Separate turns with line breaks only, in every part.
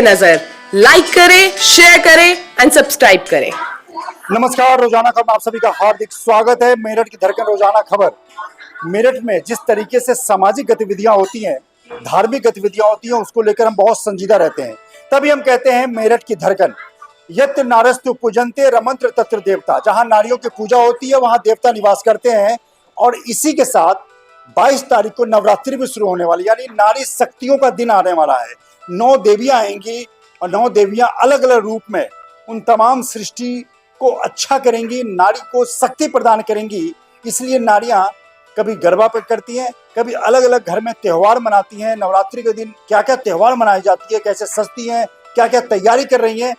पे नजर, लाइक करें, शेयर करें एंड सब्सक्राइब करें।
नमस्कार, रोजाना खबर आप सभी का हार्दिक स्वागत है। मेरठ की धड़कन रोजाना खबर। मेरठ में जिस तरीके से सामाजिक गतिविधियां होती हैं, धार्मिक गतिविधियां होती हैं, उसको लेकर हम बहुत संजीदा रहते हैं। तभी हम कहते हैं मेरठ की धड़कन। यत्र नारस्तु पूजन्ते रमंत्र तत्र देवता। जहां नारियों की पूजा होती है वहां देवता निवास करते हैं। और इसी के साथ 22 तारीख को नवरात्रि भी शुरू होने वाली, यानी नारी शक्तियों का दिन आने वाला है। 9 देवियां आएंगी और 9 देवियां अलग अलग रूप में उन तमाम सृष्टि को अच्छा करेंगी, नारी को शक्ति प्रदान करेंगी। इसलिए नारियां कभी गरबा पे करती हैं, कभी अलग अलग घर में त्योहार मनाती हैं। नवरात्रि के दिन क्या क्या त्योहार मनाई जाती है, कैसे सजती हैं, क्या क्या तैयारी कर रही हैं।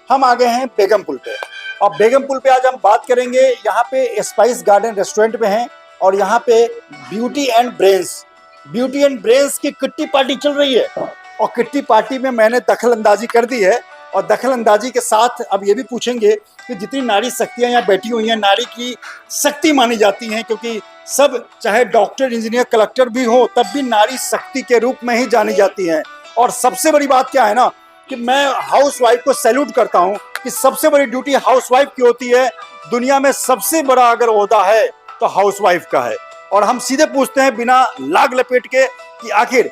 हम आ गए हैं बेगम पुल पे। और बेगम पुल पे आज हम बात करेंगे। यहाँ पे स्पाइस गार्डन रेस्टोरेंट पे हैं और यहाँ पे ब्यूटी एंड ब्रेन्स की किट्टी पार्टी चल रही है। और किट्टी पार्टी में मैंने दखल अंदाजी कर दी है। और दखल अंदाजी के साथ अब ये भी पूछेंगे कि जितनी नारी शक्तियाँ यहाँ बैठी हुई हैं, नारी की शक्ति मानी जाती हैं, क्योंकि सब चाहे डॉक्टर, इंजीनियर, कलेक्टर भी हो, तब भी नारी शक्ति के रूप में ही जानी जाती हैं। और सबसे बड़ी बात क्या है ना, कि मैं हाउस वाइफ को सैल्यूट करता हूँ कि सबसे बड़ी ड्यूटी हाउस वाइफ की होती है। दुनिया में सबसे बड़ा अगर ओहदा है तो हाउस वाइफ का है। और हम सीधे पूछते हैं बिना लाग लपेट के कि आखिर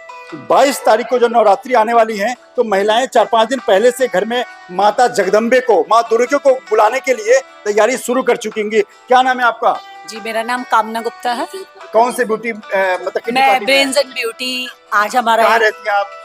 22 तारीख को जो नवरात्रि आने वाली है, तो महिलाएं 4-5 दिन पहले से घर में माता जगदम्बे को, माँ दुर्गा को बुलाने के लिए तैयारी शुरू कर चुकी हैं। क्या नाम है आपका?
जी, मेरा नाम कामना गुप्ता है।
कौन से ब्यूटी मतलब
मैं ब्रेन्स एंड ब्यूटी। आज हमारा
कहाँ रहती हैं आप?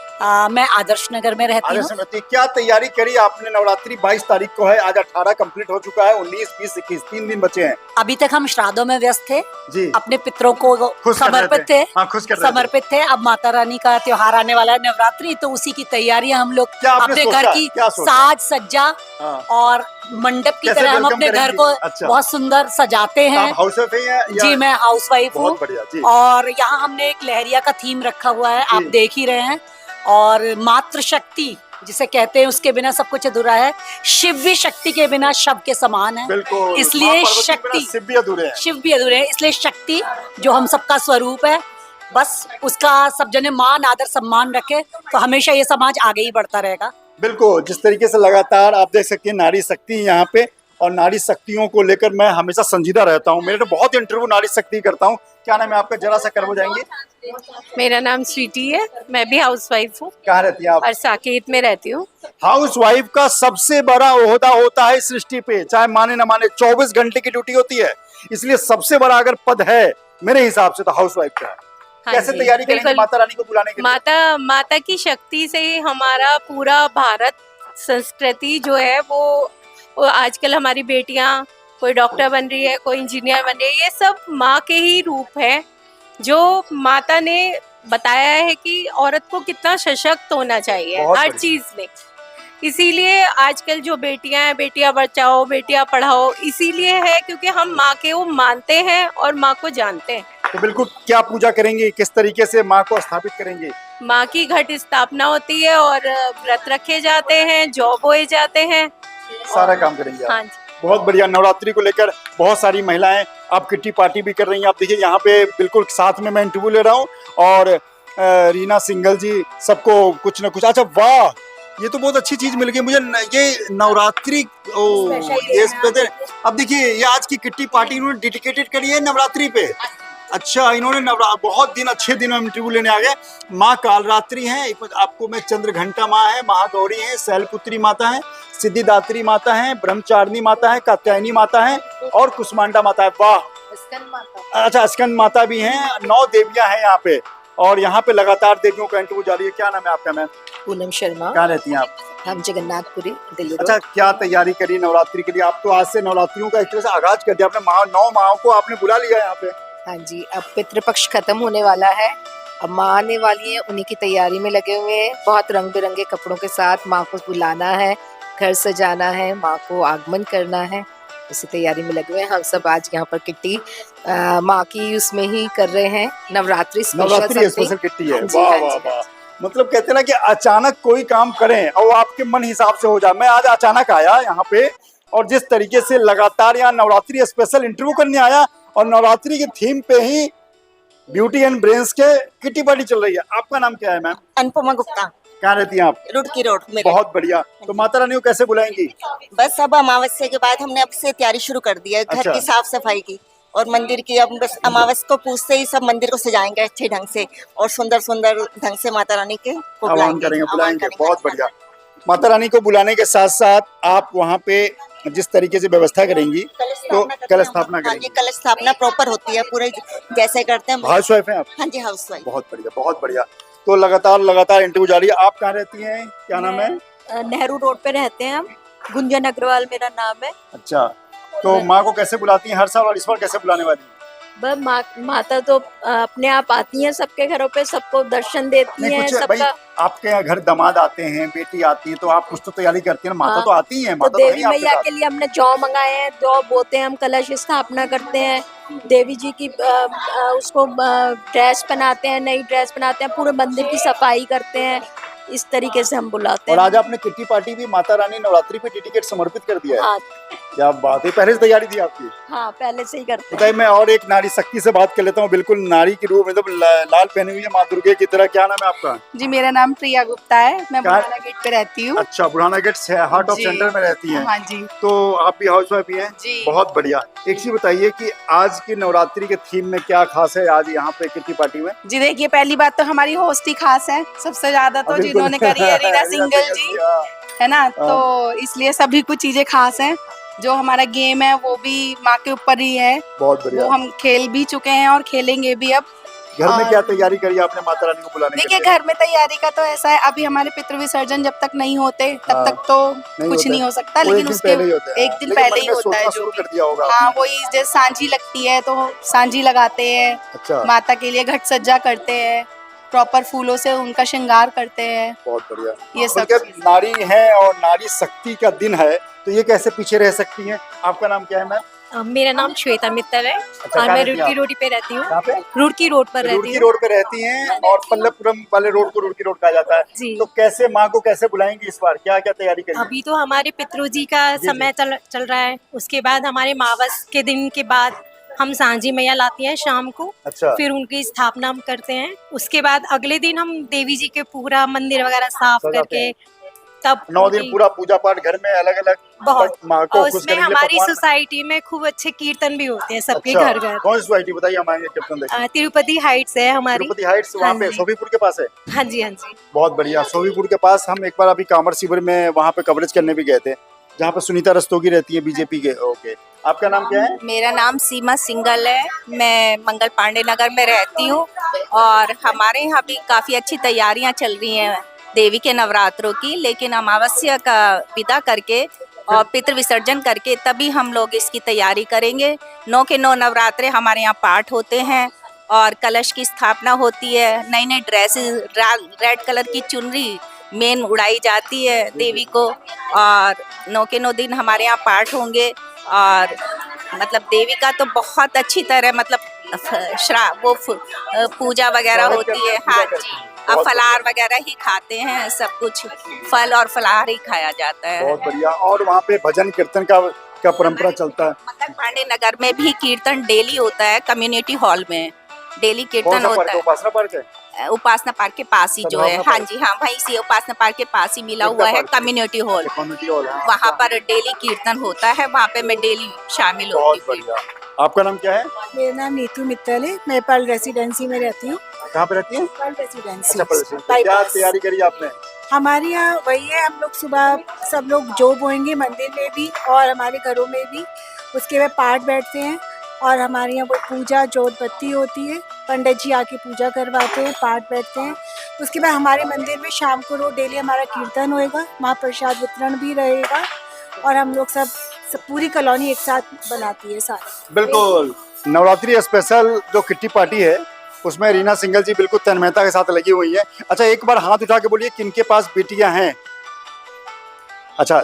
मैं आदर्श नगर में रहती हूँ।
क्या तैयारी करी आपने? नवरात्रि 22 तारीख को है, आज 18 कंप्लीट हो चुका है, 19, 20, 21 3 दिन बचे हैं।
अभी तक हम श्राद्धों में व्यस्त थे
जी,
अपने पितरों को समर्पित थे।
हाँ,
समर्पित थे। अब माता रानी का त्योहार आने वाला है नवरात्रि, तो उसी की तैयारियां हम लोग अपने घर की साज सज्जा और मंडप की तरह हम अपने घर को बहुत सुंदर सजाते हैं।
हाउस वाइफ है?
जी, मैं हाउस वाइफ हूँ। और यहाँ हमने एक लहरिया का थीम रखा हुआ है, आप देख ही रहे हैं। और मातृ शक्ति जिसे कहते हैं, उसके बिना सब कुछ अधूरा है। शिव भी शक्ति के बिना शव के समान है, इसलिए शक्ति, शिव भी अधूरे हैं, इसलिए शक्ति जो हम सबका स्वरूप है, बस उसका सब जने मान, आदर, सम्मान रखे तो हमेशा ये समाज आगे ही बढ़ता रहेगा।
बिल्कुल, जिस तरीके से लगातार आप देख सकते हैं नारी शक्ति यहाँ पे, और नारी शक्तियों को लेकर मैं हमेशा संजीदा रहता हूँ। मेरे तो बहुत इंटरव्यू नारी शक्ति करता हूँ। क्या नाम है आपका? जरा सा कर हो जाएंगे।
मेरा नाम स्वीटी है, मैं भी हाउस वाइफ हूँ।
कहाँ रहती है आप?
और साकेत में रहती हूँ।
हाउस वाइफ का सबसे बड़ा ओहदा होता है सृष्टि पे, चाहे माने न माने, 24 घंटे की ड्यूटी होती है। इसलिए सबसे बड़ा अगर पद है मेरे हिसाब से तो हाउस वाइफ का है। कैसे तैयारी करेंगे माता रानी को बुलाने के लिए?
माता की शक्ति से ही हमारा पूरा भारत संस्कृति जो है वो आजकल हमारी बेटियां कोई डॉक्टर बन रही है, कोई इंजीनियर बन रही है, ये सब माँ के ही रूप है। जो माता ने बताया है कि औरत को कितना सशक्त होना चाहिए हर चीज में। इसीलिए आजकल जो बेटियां हैं, बेटियां बचाओ, बेटियां पढ़ाओ, इसीलिए है क्योंकि हम माँ के वो मानते हैं और माँ को जानते हैं।
तो बिल्कुल, क्या पूजा करेंगे, किस तरीके से माँ को स्थापित करेंगे?
माँ की घट स्थापना होती है और व्रत रखे जाते हैं, जौ बोए जाते हैं,
सारा काम करेंगे।
हाँ जी,
बहुत बढ़िया। नवरात्रि को लेकर बहुत सारी महिलाएं आप किट्टी पार्टी भी कर रही हैं। आप देखिए यहाँ पे बिल्कुल साथ में मैं इंटरव्यू ले रहा हूँ, और रीना सिंगल जी, सबको कुछ ना कुछ। अच्छा, वाह, ये तो बहुत अच्छी चीज मिल गई मुझे। ये नवरात्रि अब देखिए, ये आज की किट्टी पार्टी इन्होंने डेडिकेटेड करी है नवरात्रि पे। अच्छा, इन्होंने बहुत दिन, अच्छे दिन में इंटरव्यू लेने आ गए। माँ कालरात्रि हैं, आपको मैं चंद्रघंटा माँ है, महागौरी है, शैलपुत्री माता है, सिद्धिदात्री माता है, ब्रह्मचारिणी माता है, कात्यायनी माता है और कुष्मांडा माता है। वाह, अच्छा, स्कंद माता भी हैं। 9 देवियां हैं यहाँ पे, और यहाँ पे लगातार देवियों का इंटरव्यू जारी है। क्या नाम है आपका? मैम
पूनम शर्मा।
कहाँ रहती हैं आप?
हम जगन्नाथपुरी, दिल्ली।
अच्छा, क्या तैयारी करी नवरात्रि के लिए? आप तो आज से नवरात्रियों का एक तरह से आगाज कर दिया आपने। 9 माओं को आपने बुला लिया यहाँ पे।
हाँ जी, अब पितृपक्ष खत्म होने वाला है, अब माँ आने वाली है, उन्हीं की तैयारी में लगे हुए हैं। बहुत रंग बिरंगे कपड़ों के साथ माँ को बुलाना है, घर सजाना है, माँ को आगमन करना है, उसी तैयारी में लगे हुए हैं। हम सब आज यहाँ पर किट्टी माँ की उसमें ही कर रहे हैं, नवरात्रि
स्पेशल किट्टी है। वाह वाह वाह, मतलब कहते हैं ना कि अचानक कोई काम करें और आपके मन हिसाब से हो जाए। मैं आज अचानक आया यहाँ पे, और जिस तरीके से लगातार यहाँ नवरात्रि स्पेशल इंटरव्यू करने आया, और नवरात्रि के थीम पे ही ब्यूटी एंड ब्रेन्स के किट्टी पार्टी चल रही है। आपका नाम क्या है मैम?
अनुपमा गुप्ता।
कहाँ रहती हैं आप?
रुड़की रोड में।
बहुत बढ़िया। तो माता रानी को कैसे बुलाएंगी?
बस अब अमावस्या के बाद हमने अब से तैयारी शुरू कर दी है घर
अच्छा।
की साफ सफाई की और मंदिर की। अब बस अमावस्या को पूछते ही सब मंदिर को सजाएंगे अच्छे ढंग से और सुंदर सुंदर ढंग से माता रानी के को
आह्वान करेंगे, बुलाएंगे। बहुत बढ़िया। माता रानी को बुलाने के साथ साथ आप वहाँ पे जिस तरीके से व्यवस्था करेंगी तो कलश स्थापना
हाँ
करेंगी।
जी, कलश स्थापना प्रॉपर होती है पूरे जैसे करते हैं।
हाउस वाइफ हैं आप?
हाँ जी, हाउस वाइफ।
बहुत बढ़िया, बहुत बढ़िया। तो लगातार इंटरव्यू जारी है। आप कहाँ रहती हैं, क्या नाम है?
नेहरू रोड पे रहते हैं हम। गुंजन अग्रवाल मेरा नाम है।
अच्छा, तो माँ को कैसे बुलाती हैं हर साल और इस बार कैसे बुलाने वाली हैं?
माता तो अपने आप आती हैं सबके घरों पे, सबको दर्शन देती
नहीं
हैं
कुछ भाई,
सबका।
आपके यहाँ घर दामाद आते हैं, बेटी आती है, तो आप कुछ तो तैयारी करती हैं ना। माता
हाँ,
तो आती है,
तो
माता तो
देवी
नहीं आपके
मैया
साथ।
के लिए हमने जौ मंगाए हैं, जौ बोते हैं, हम कलश स्थापना करते हैं, देवी जी की उसको ड्रेस पहनाते हैं, नई ड्रेस पहनाते हैं, पूरे मंदिर की सफाई करते हैं। इस तरीके से हम बुलाते
और
हैं।
आज आपने किट्टी पार्टी भी माता रानी नवरात्रि पे टिकट समर्पित कर दिया है।
हाँ
क्या बात है, पहले से तैयारी थी आपकी?
हाँ, पहले से ही करते हैं।
बताइए, मैं और एक नारी शक्ति से बात कर लेता हूँ। बिल्कुल नारी की रूप, मतलब लाल पहनी हुई है माँ दुर्गे की तरह। क्या नाम है आपका?
जी, मेरा नाम प्रिया गुप्ता है। मैं
कहाँ?
बुढ़ाना गेट पे रहती हूँ।
अच्छा, बुढ़ाना गेट हार्ट ऑफ
जी।
सेंटर में रहती हैं।
हाँ जी।
तो आप भी हाउस वाइफ ही हैं?
जी।
बहुत बढ़िया। एक चीज बताइए कि आज की नवरात्रि के थीम में क्या खास है आज यहाँ पे किट्टी पार्टी में?
जी देखिए, पहली बात तो हमारी होस्ट ही खास है सबसे ज्यादा, तो
बिल्कुल।
जिन्होंने करी है रीना सिंगल जी,
हाँ।
है ना। तो इसलिए सभी कुछ चीजें खास हैं। जो हमारा गेम है वो भी माँ के ऊपर ही है।
बहुत बढ़िया।
वो हम खेल भी चुके हैं और खेलेंगे भी अब।
घर में
और-
क्या तैयारी करी आपने माता रानी को बुलाने के
देखिए,
लिए?
घर में तैयारी का तो ऐसा है, अभी हमारे पितृ विसर्जन जब तक नहीं होते तब
हाँ,
तक तो
नहीं
कुछ
होता
नहीं
है।
हो सकता,
वो
लेकिन
एक दिन
उसके
पहले ही होता है।
एक दिन
लेकिन
पहले
मन
ही
में
होता है
सोचना
जो
शुरू
भी।
कर दिया होगा
हाँ,
आपने।
वही जैसे सांझी लगती है तो सांझी लगाते हैं,
अच्छा,
माता के लिए घट सज्जा करते हैं, प्रॉपर फूलों से उनका श्रृंगार करते हैं।
बहुत बढ़िया।
ये सब
जब नारी है और नारी शक्ति का दिन है तो ये कैसे पीछे रह सकती हैं? आपका नाम क्या है मैम?
मेरा नाम श्वेता मित्तल है
अच्छा,
और
कहाँ
मैं
रहती हैं
रुड़की
आप?
रोड पे रहती हूँ।
कहाँ पे?
रुड़की रोड पर रहती
रुड़की
हूँ।
रोड पे रहती हैं और पल्लवपुरम वाले रोड को रुड़की रोड कहा जाता है।
जी।
तो कैसे माँ को कैसे बुलाएंगी इस बार, क्या क्या तैयारी करेंगी?
अभी तो हमारे पितृजी का
जी,
समय चल रहा है। उसके बाद हमारे मावस के दिन के बाद हम सांझी मैया लाती हैं शाम को।
अच्छा,
फिर उनकी स्थापना हम करते हैं। उसके बाद अगले दिन हम देवी जी के पूरा मंदिर वगैरह साफ
सजाते
करके
हैं।
तब
9 दिन पूरा पूजा पाठ घर में अलग अलग
बहुत।
माँ को
और
खुश
उसमें
करने के लिए
हमारी
पकवान।
सोसाइटी में खूब अच्छे कीर्तन भी होते हैं सबके
अच्छा,
घर घर।
कौन सी सोसाइटी बताइए, हम आएंगे कीर्तन देखने।
तिरुपति हाइट्स है हमारी।
तिरुपति हाइट्स वहाँ
हाँ
पे
जी।
सोफीपुर के पास है।
हाँ जी, हाँ जी।
बहुत बढ़िया। सोफीपुर के पास हम एक बार अभी कामर शिविर में वहाँ पे कवरेज करने भी गए थे, जहाँ पे सुनीता रस्तोगी रहती है बीजेपी के। ओके, आपका नाम क्या है?
मेरा नाम सीमा सिंगल है। मैं मंगल पांडे नगर में रहती हूँ और हमारे यहाँ भी काफ़ी अच्छी तैयारियाँ चल रही हैं देवी के नवरात्रों की, लेकिन अमावस्या का विदा करके और पितृ विसर्जन करके तभी हम लोग इसकी तैयारी करेंगे। 9 के 9 नवरात्रे हमारे यहाँ पाठ होते हैं और कलश की स्थापना होती है। नई नई ड्रेसेस, रेड कलर की चुनरी मेन उड़ाई जाती है देवी को और 9 के 9 दिन हमारे यहाँ पाठ होंगे। और मतलब देवी का तो बहुत अच्छी तरह मतलब पूजा वगैरह होती है। हाँ जी, अब फलाहार वगैरह ही खाते हैं, सब कुछ फल और फलाहार ही खाया जाता है।
बहुत बढ़िया। और वहाँ पे भजन कीर्तन का परंपरा चलता है।
मंगल पांडे नगर में भी कीर्तन डेली होता है, कम्युनिटी हॉल में डेली कीर्तन होता है।
उपासना पार्क है?
उपासना पार्क के पास ही जो है।
सद्भावना
हाँ जी, हाँ, वहीं से उपासना पार्क के पास ही मिला हुआ है कम्युनिटी हॉल।
कम्युनिटी हॉल है।
वहाँ पर डेली कीर्तन होता है, वहाँ पे मैं डेली शामिल
बहुत
होती हूँ।
बढ़िया। आपका नाम क्या है?
मेरा नाम नीतू मित्तल है। मैं पर्ल रेसिडेंसी में रहती हूँ।
कहाँ पे रहती है?
Pearl residency.
अच्छा, प्रदर्शन। क्या
बाईपास।
तैयारी करी आपने?
हमारे यहाँ वही है, हम लोग सुबह सब लोग जो बोएंगे मंदिर में भी और हमारे घरों में भी। उसके बाद पाठ बैठते हैं और हमारे यहाँ वो पूजा जोत बत्ती होती है, पंडित जी आके पूजा करवाते हैं, पाठ बैठते हैं। उसके बाद हमारे मंदिर में शाम को रोज डेली हमारा कीर्तन होएगा, महाप्रसाद वितरण भी रहेगा और हम लोग सब पूरी कॉलोनी एक साथ बनाती है साथ।
बिल्कुल, नवरात्रि स्पेशल जो किट्टी पार्टी है उसमें रीना सिंगल जी बिल्कुल तन्मयता के साथ लगी हुई है। अच्छा, एक बार हाथ उठा के बोलिए किनके पास बेटियां हैं? अच्छा,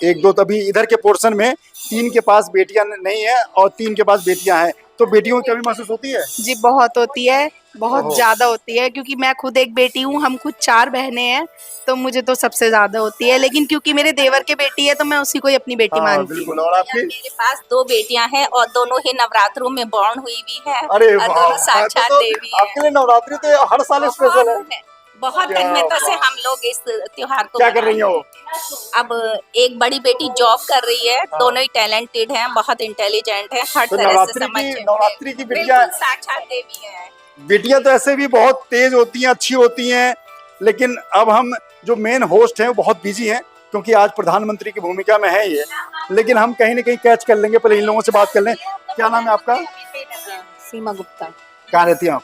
1 2 तभी इधर के पोर्शन में 3 के पास बेटियां नहीं है और 3 के पास बेटियां हैं, तो बेटियों की कमी महसूस होती है?
जी बहुत होती है, बहुत
ओहो।
ज्यादा होती है, क्योंकि मैं खुद एक बेटी हूँ, हम खुद 4 बहनें हैं, तो मुझे तो सबसे ज्यादा होती है। लेकिन क्योंकि मेरे देवर के बेटी है तो मैं उसी को ही अपनी बेटी
हाँ,
मानती हूँ।
बिल्कुल। और आपकी?
मेरे पास 2 बेटियां हैं और दोनों ही नवरात्रों में बॉर्न हुई भी है।
अरे
और
वाह,
दोनों साक्षात
तो
देवी है।
आपके लिए नवरात्रि तो हर साल स्पेशल है।
बहुत
क्या
तन्मयता से
बात।
हम लोग इस त्योहार को
क्या कर रही हो?
अब एक बड़ी बेटी जॉब कर रही है, दोनों ही टैलेंटेड हैं, बहुत इंटेलिजेंट हैं, हर
तो
तरह से
नवरात्रि की बिटिया
बिल्कुल साक्षात देवी हैं।
बेटियां तो ऐसे भी बहुत तेज होती हैं, अच्छी होती हैं, लेकिन अब हम जो मेन होस्ट हैं वो बहुत बिजी हैं क्योंकि आज प्रधानमंत्री की भूमिका में है ये, लेकिन हम कहीं ना कहीं कैच कर लेंगे। पहले इन लोगों से बात कर लें। क्या नाम है आपका?
सीमा गुप्ता,
कहाँ रहती हैं आप?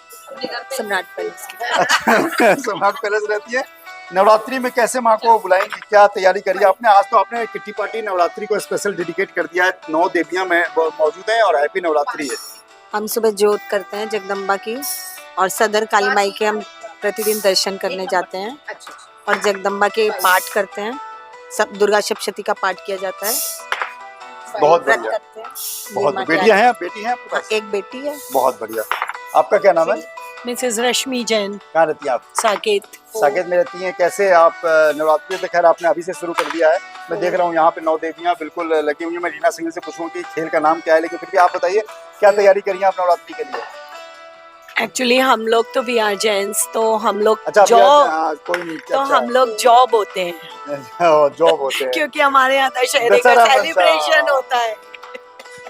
सम्राट पैलेस।
अच्छा, सम्राट पैलेस रहती है। नवरात्रि में कैसे माँ को बुलाएंगे, क्या तैयारी करी आपने? आज तो आपने किट्टी पार्टी नवरात्रि को स्पेशल डेडिकेट कर दिया है, 9 देवियां में मौजूद हैं और हैप्पी नवरात्रि है।
हम सुबह जोत करते हैं जगदम्बा की और सदर काली माई के हम प्रतिदिन दर्शन करने जाते हैं और जगदम्बा के पाठ करते हैं। सब दुर्गा सप्तशती का पाठ किया जाता है।
बहुत
व्रत
बढ़िया,
करते हैं।
बहुत
माँ की
बेटियां हैं, बेटी हैं आपके
हाँ,
पास?
एक बेटी है।
बहुत बढ़िया। आपका क्या नाम है?
मिसेस रश्मि जैन,
कहाँ रहती हैं आप?
साकेत।
साकेत में रहती हैं। कैसे आप नवरात्रि तो खैर आपने अभी से शुरू कर दिया है, मैं देख रहा हूँ यहाँ पे 9 देवियां बिल्कुल लगी हुई हैं। मैं रीना सिंह से पूछूंगा कि खेल का नाम क्या है, लेकिन फिर भी आप बताइए क्या तैयारी करी है आप नवरात्रि के लिए?
एक्चुअली हम लोग तो वी आर जेंट्स, तो हम लोग
अच्छा,
जॉब,
हाँ, कोई नहीं।
तो
अच्छा,
हम लोग जॉब होते हैं
जॉब होते हैं
क्योंकि हमारे यहाँ दशहरे का
दशहरा
सेलिब्रेशन
बनता।
होता है।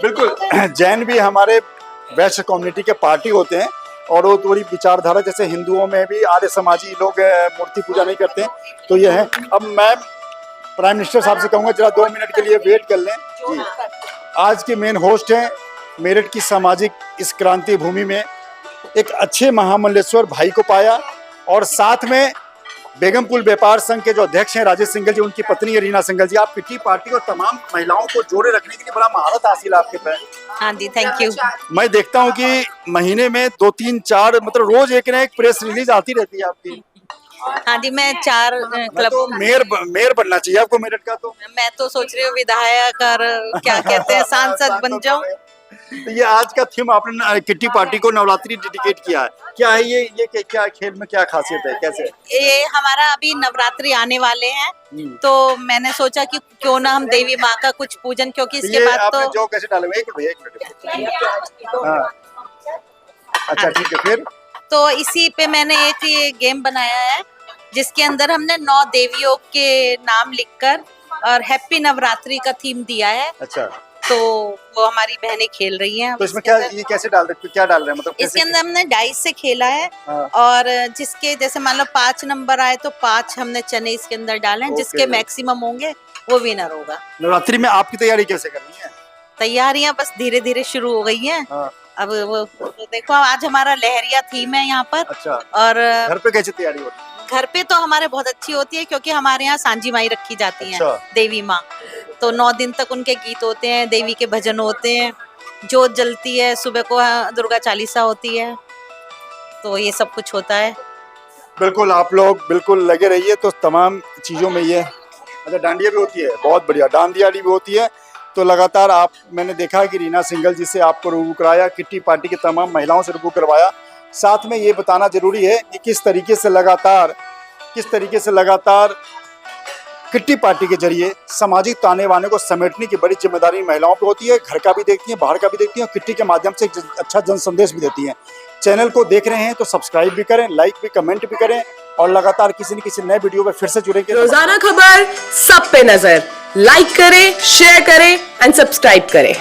बिल्कुल। जैन भी हमारे वैश्य कम्युनिटी के पार्टी होते हैं और वो थोड़ी विचारधारा, जैसे हिंदुओं में भी आर्य समाजी लोग मूर्ति पूजा नहीं करते हैं, तो ये है। अब मैं प्राइम मिनिस्टर साहब से कहूँगा जरा 2 मिनट के लिए वेट कर लें जी। आज के मेन होस्ट हैं मेरठ की सामाजिक इस क्रांति भूमि में एक अच्छे महामल्लेश्वर भाई को पाया और साथ में बेगमपुर व्यापार संघ के जो अध्यक्ष हैं राजेश सिंघल जी, उनकी पत्नी है रीना सिंघल जी। आप किट्टी पार्टी और तमाम महिलाओं को जोड़े रखने के लिए बड़ा महारत हासिल है आपके पास।
हाँ जी, थैंक यू।
मैं देखता हूँ कि महीने में 2, 3, 4 मतलब रोज एक ना एक प्रेस रिलीज आती रहती है आपकी।
हाँ जी, मैं 4 क्लब
तो मेयर बनना चाहिए आपको मेरठ का। तो
मैं तो सोच रही हूँ विधायक और क्या कहते हैं सांसद बन जाऊँ।
तो ये आज का थीम आपने किट्टी पार्टी को नवरात्रि डेडिकेट किया है, क्या है ये क्या खेल में क्या खासियत है, कैसे?
ये हमारा अभी नवरात्रि आने वाले हैं, तो मैंने सोचा कि क्यों ना हम देवी माँ का कुछ पूजन, क्योंकि इसके बाद
आपने
तो
जो कैसे डाले हुए? एक मिनट। हाँ, अच्छा ठीक है। फिर
तो इसी पे मैंने एक ये गेम बनाया है जिसके अंदर हमने 9 देवियों के नाम लिखकर और हैप्पी नवरात्रि का थीम दिया है।
अच्छा,
तो वो हमारी बहनें खेल रही हैं।
तो इसमें क्या ये कैसे डाल रहे, क्या डाल रहे हैं, मतलब
इसके अंदर हमने डाइस से खेला है।
हाँ।
और जिसके जैसे मान लो 5 नंबर आए तो 5 हमने चने इसके अंदर डाले हैं, जिसके मैक्सिमम होंगे वो विनर होगा।
नवरात्रि में आपकी तैयारी कैसे करनी है?
तैयारियां बस धीरे धीरे शुरू हो गई हैं।
हाँ।
अब वो देखो आज हमारा लहरिया थीम है यहाँ पर।
अच्छा,
और
घर पे कैसे तैयारी होती है?
घर पे तो हमारे बहुत अच्छी होती है क्योंकि हमारे यहाँ सांझी माई रखी जाती
अच्छा।
है, देवी माँ। तो 9 दिन तक उनके गीत होते हैं, देवी के भजन होते हैं, जोत जलती है, सुबह को दुर्गा चालीसा होती है, तो ये सब कुछ होता है।
बिल्कुल, आप लोग बिल्कुल लगे रहिए। तो तमाम चीज़ों में ये अच्छा डांडिया भी होती है, बहुत बढ़िया डांडिया भी होती है। तो लगातार आप मैंने देखा कि रीना सिंघल जी से आपको रूबरू कराया, किट्टी पार्टी की तमाम महिलाओं से रूबरू करवाया। साथ में ये बताना जरूरी है कि किस तरीके से लगातार किट्टी पार्टी के जरिए सामाजिक ताने बाने को समेटने की बड़ी जिम्मेदारी महिलाओं पे होती है। घर का भी देखती हैं, बाहर का भी देखती हैं और किट्टी के माध्यम से एक अच्छा जन संदेश भी देती हैं। चैनल को देख रहे हैं तो सब्सक्राइब भी करें, लाइक भी, कमेंट भी करें और लगातार किसी न किसी नए वीडियो में फिर से जुड़ेंगे।
रोजाना खबर सब पे नजर, लाइक करें, शेयर करें एंड सब्सक्राइब करें।